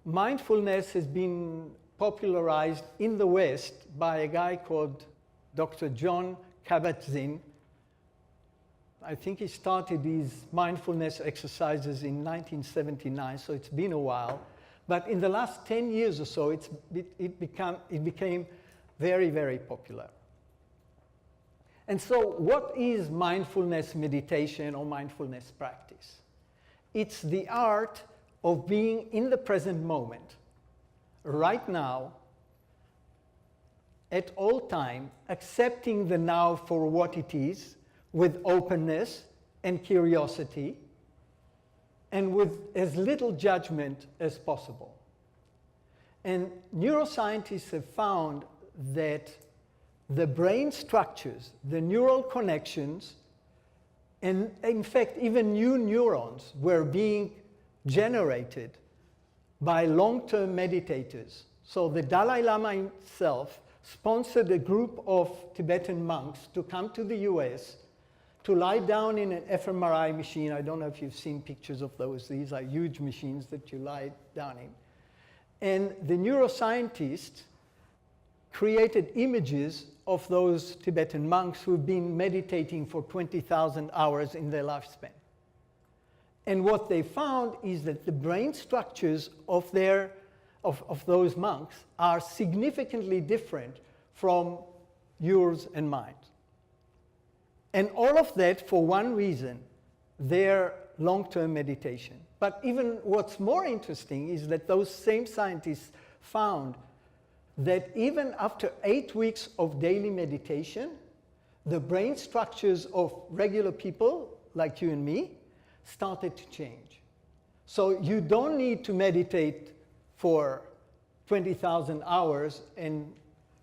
Mindfulness has been popularized in the West by a guy called Dr. John Kabat-Zinn. I think he started these mindfulness exercises in 1979, so it's been a while. But in the last 10 years or so, it became very, very popular. And so what is mindfulness meditation or mindfulness practice? It's the art of being in the present moment, right now, at all time, accepting the now for what it is, with openness and curiosity, and with as little judgment as possible. And neuroscientists have found that the brain structures, the neural connections, and in fact even new neurons were being generated by long-term meditators. So the Dalai Lama himself sponsored a group of Tibetan monks to come to the US to lie down in an fMRI machine. I don't know if you've seen pictures of those. These are huge machines that you lie down in. And the neuroscientists created images of those Tibetan monks who've been meditating for 20,000 hours in their lifespan. And what they found is that the brain structures of those monks are significantly different from yours and mine. And all of that for one reason, their long-term meditation. But even what's more interesting is that those same scientists found that even after 8 weeks of daily meditation, the brain structures of regular people, like you and me, started to change. So you don't need to meditate for 20,000 hours and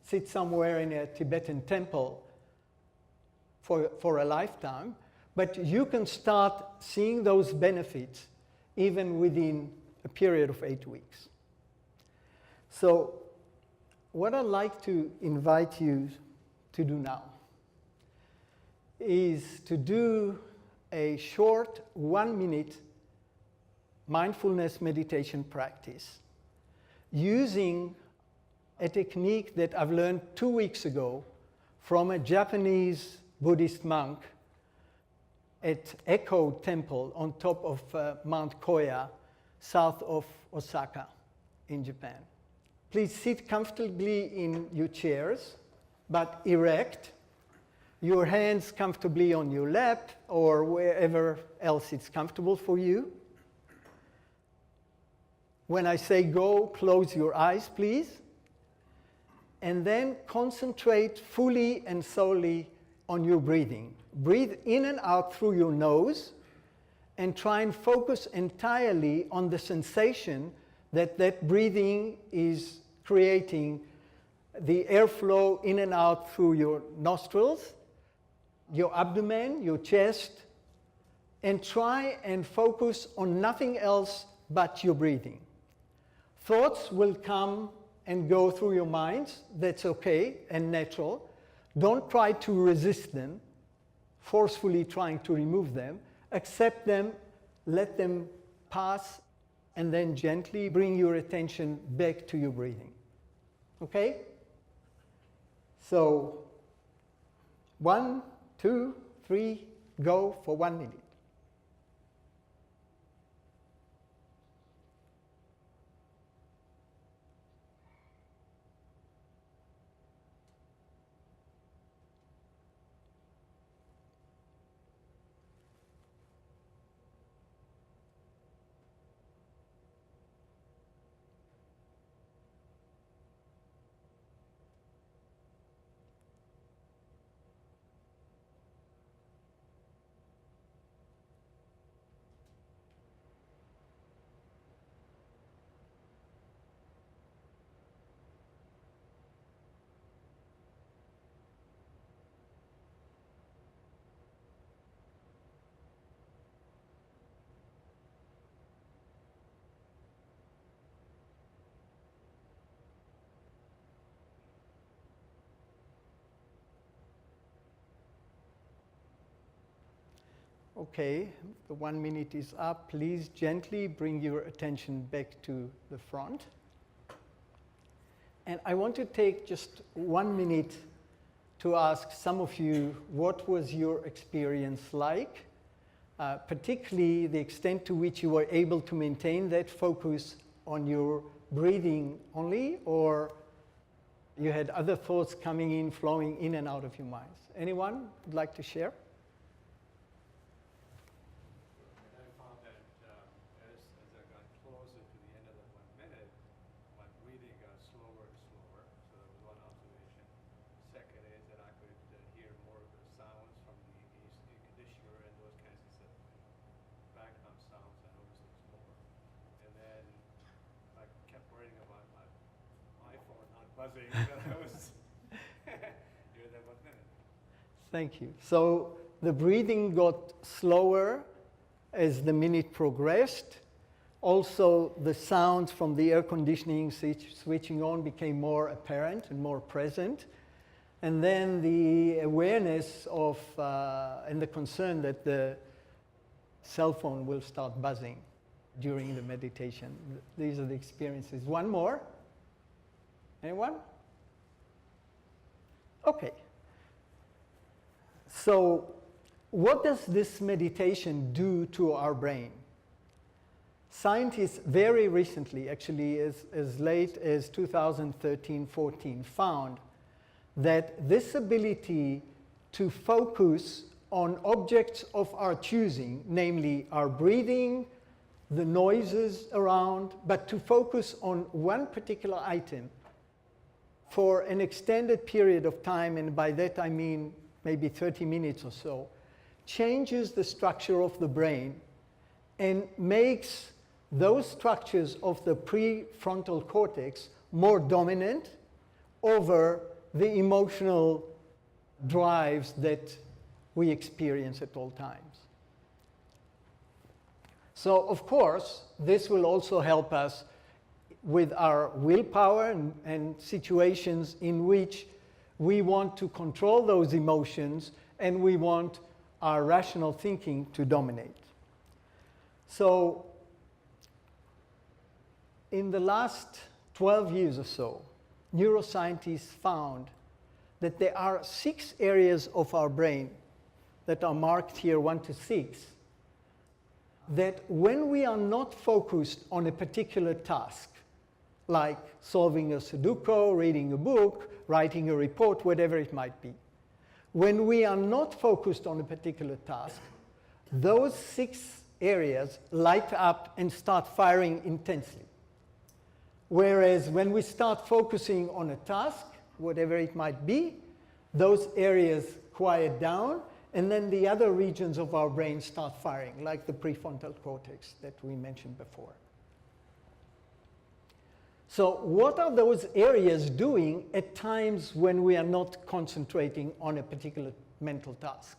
sit somewhere in a Tibetan temple for a lifetime, but you can start seeing those benefits even within a period of 8 weeks. So what I'd like to invite you to do now is to do a short 1-minute mindfulness meditation practice using a technique that I've learned 2 weeks ago from a Japanese Buddhist monk at Echo Temple on top of Mount Koya, south of Osaka in Japan. Please sit comfortably in your chairs, but erect. Your hands comfortably on your lap or wherever else it's comfortable for you. When I say go, close your eyes, please. And then concentrate fully and solely on your breathing. Breathe in and out through your nose and try and focus entirely on the sensation that that breathing is creating, the airflow in and out through your nostrils, your abdomen, your chest, and try and focus on nothing else but your breathing. Thoughts will come and go through your minds. That's okay and natural. Don't try to resist them, forcefully trying to remove them. Accept them, let them pass, and then gently bring your attention back to your breathing. Okay? So 1, 2, 3, go for 1 minute. Okay, the 1 minute is up. Please gently bring your attention back to the front. And I want to take just 1 minute to ask some of you, what was your experience like? Particularly the extent to which you were able to maintain that focus on your breathing only, or you had other thoughts coming in, flowing in and out of your minds. Anyone would like to share? I found that as I got closer to the end of the 1 minute, my breathing got slower and slower. So that was one observation. Second is that I could hear more of the sounds from the air conditioner and those kinds of stuff. Background sounds, I noticed it was more. And then I kept worrying about my iPhone not buzzing that I was near that 1 minute. Thank you. So the breathing got slower as the minute progressed. Also, the sounds from the air conditioning switching on became more apparent and more present. And then the awareness of and the concern that the cell phone will start buzzing during the meditation. These are the experiences. One more? Anyone? Okay. So, what does this meditation do to our brain? Scientists very recently, actually as late as 2013-14, found that this ability to focus on objects of our choosing, namely our breathing, the noises around, but to focus on one particular item for an extended period of time, and by that I mean maybe 30 minutes or so, changes the structure of the brain and makes those structures of the prefrontal cortex more dominant over the emotional drives that we experience at all times. So, of course, this will also help us with our willpower and situations in which we want to control those emotions and we want our rational thinking to dominate. So, in the last 12 years or so, neuroscientists found that there are 6 areas of our brain that are marked here 1 to 6, that when we are not focused on a particular task, like solving a Sudoku, reading a book, writing a report, whatever it might be, when we are not focused on a particular task, those 6 areas light up and start firing intensely. Whereas when we start focusing on a task, whatever it might be, those areas quiet down, and then the other regions of our brain start firing, like the prefrontal cortex that we mentioned before. So what are those areas doing at times when we are not concentrating on a particular mental task?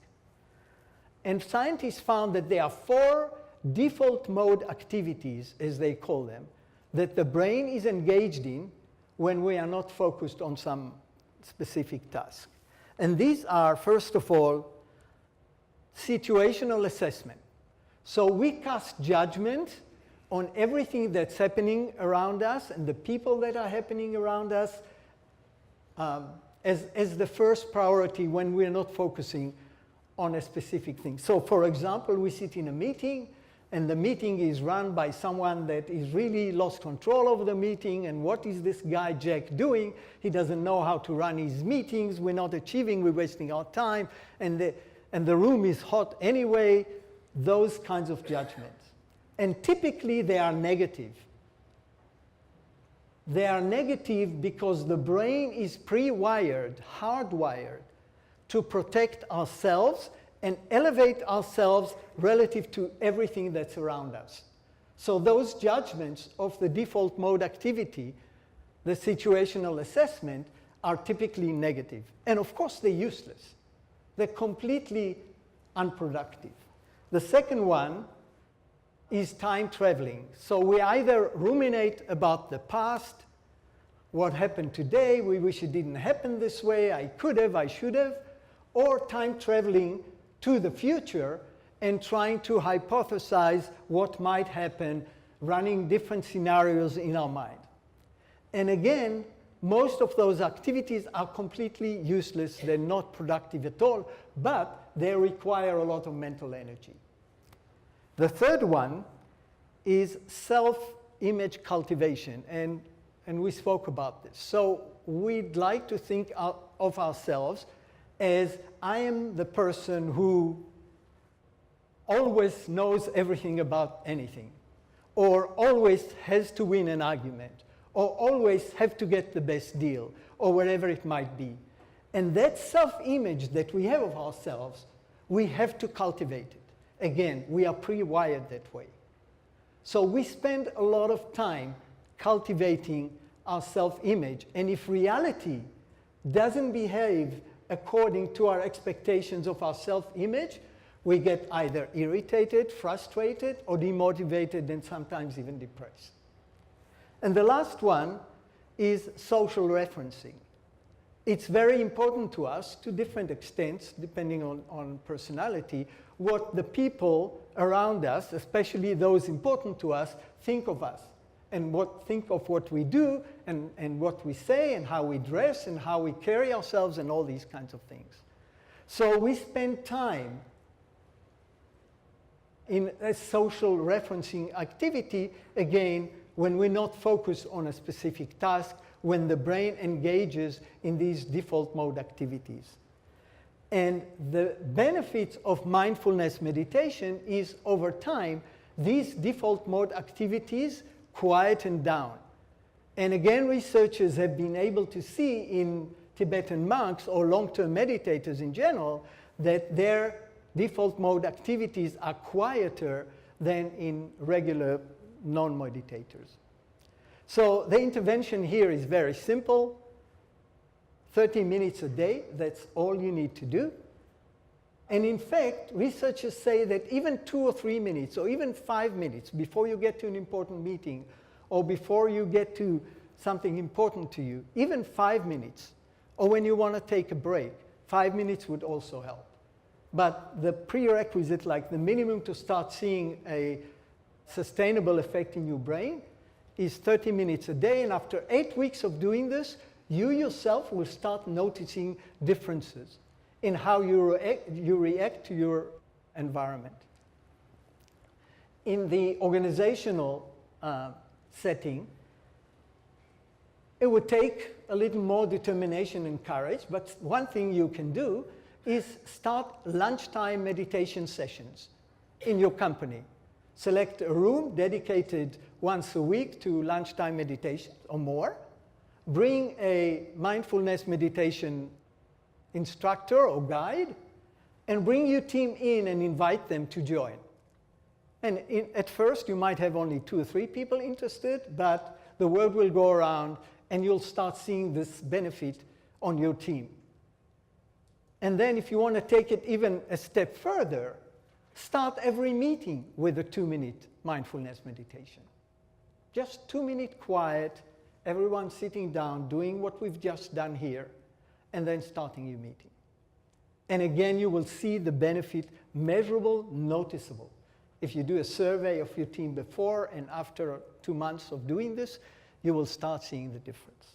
And scientists found that there are 4 default mode activities, as they call them, that the brain is engaged in when we are not focused on some specific task. And these are, first of all, situational assessment. So we cast judgment on everything that's happening around us and the people that are happening around us as the first priority when we're not focusing on a specific thing. So for example, we sit in a meeting and the meeting is run by someone that is really lost control of the meeting, and what is this guy Jack doing? He doesn't know how to run his meetings, we're not achieving, we're wasting our time, and the room is hot anyway. Those kinds of judgments. And typically they are negative. They are negative because the brain is pre-wired, hardwired, to protect ourselves and elevate ourselves relative to everything that's around us. So those judgments of the default mode activity, the situational assessment, are typically negative. And of course they're useless. They're completely unproductive. The second one is time traveling. So we either ruminate about the past, what happened today, we wish it didn't happen this way, I could have, I should have, or time traveling to the future, and trying to hypothesize what might happen, running different scenarios in our mind. And again, most of those activities are completely useless. They're not productive at all, but they require a lot of mental energy. The third one is self-image cultivation, and we spoke about this. So we'd like to think of ourselves as, I am the person who always knows everything about anything, or always has to win an argument, or always have to get the best deal, or whatever it might be. And that self-image that we have of ourselves, we have to cultivate it. Again, we are pre-wired that way. So we spend a lot of time cultivating our self-image. And if reality doesn't behave according to our expectations of our self-image, we get either irritated, frustrated, or demotivated, and sometimes even depressed. And the last one is social referencing. It's very important to us, to different extents, depending on personality, what the people around us, especially those important to us, think of us, and think of what we do, and what we say, and how we dress, and how we carry ourselves, and all these kinds of things. So we spend time in a social referencing activity, again, when we're not focused on a specific task, when the brain engages in these default mode activities. And the benefits of mindfulness meditation is, over time, these default mode activities quieten down. And again, researchers have been able to see in Tibetan monks or long-term meditators in general that their default mode activities are quieter than in regular non-meditators. So the intervention here is very simple. 30 minutes a day, that's all you need to do. And in fact, researchers say that even 2 or 3 minutes, or even 5 minutes before you get to an important meeting, or before you get to something important to you, even 5 minutes, or when you want to take a break, 5 minutes would also help. But the prerequisite, like the minimum to start seeing a sustainable effect in your brain, is 30 minutes a day. And after 8 weeks of doing this, you yourself will start noticing differences in how you react to your environment. In the organizational setting, it would take a little more determination and courage, but one thing you can do is start lunchtime meditation sessions in your company. Select a room dedicated once a week to lunchtime meditation or more. Bring a mindfulness meditation instructor or guide, and bring your team in and invite them to join. And at first, you might have only 2 or 3 people interested, but the word will go around, and you'll start seeing this benefit on your team. And then if you want to take it even a step further, start every meeting with a 2-minute mindfulness meditation. Just 2-minute quiet, everyone sitting down, doing what we've just done here, and then starting your meeting. And again, you will see the benefit, measurable, noticeable. If you do a survey of your team before and after 2 months of doing this, you will start seeing the difference.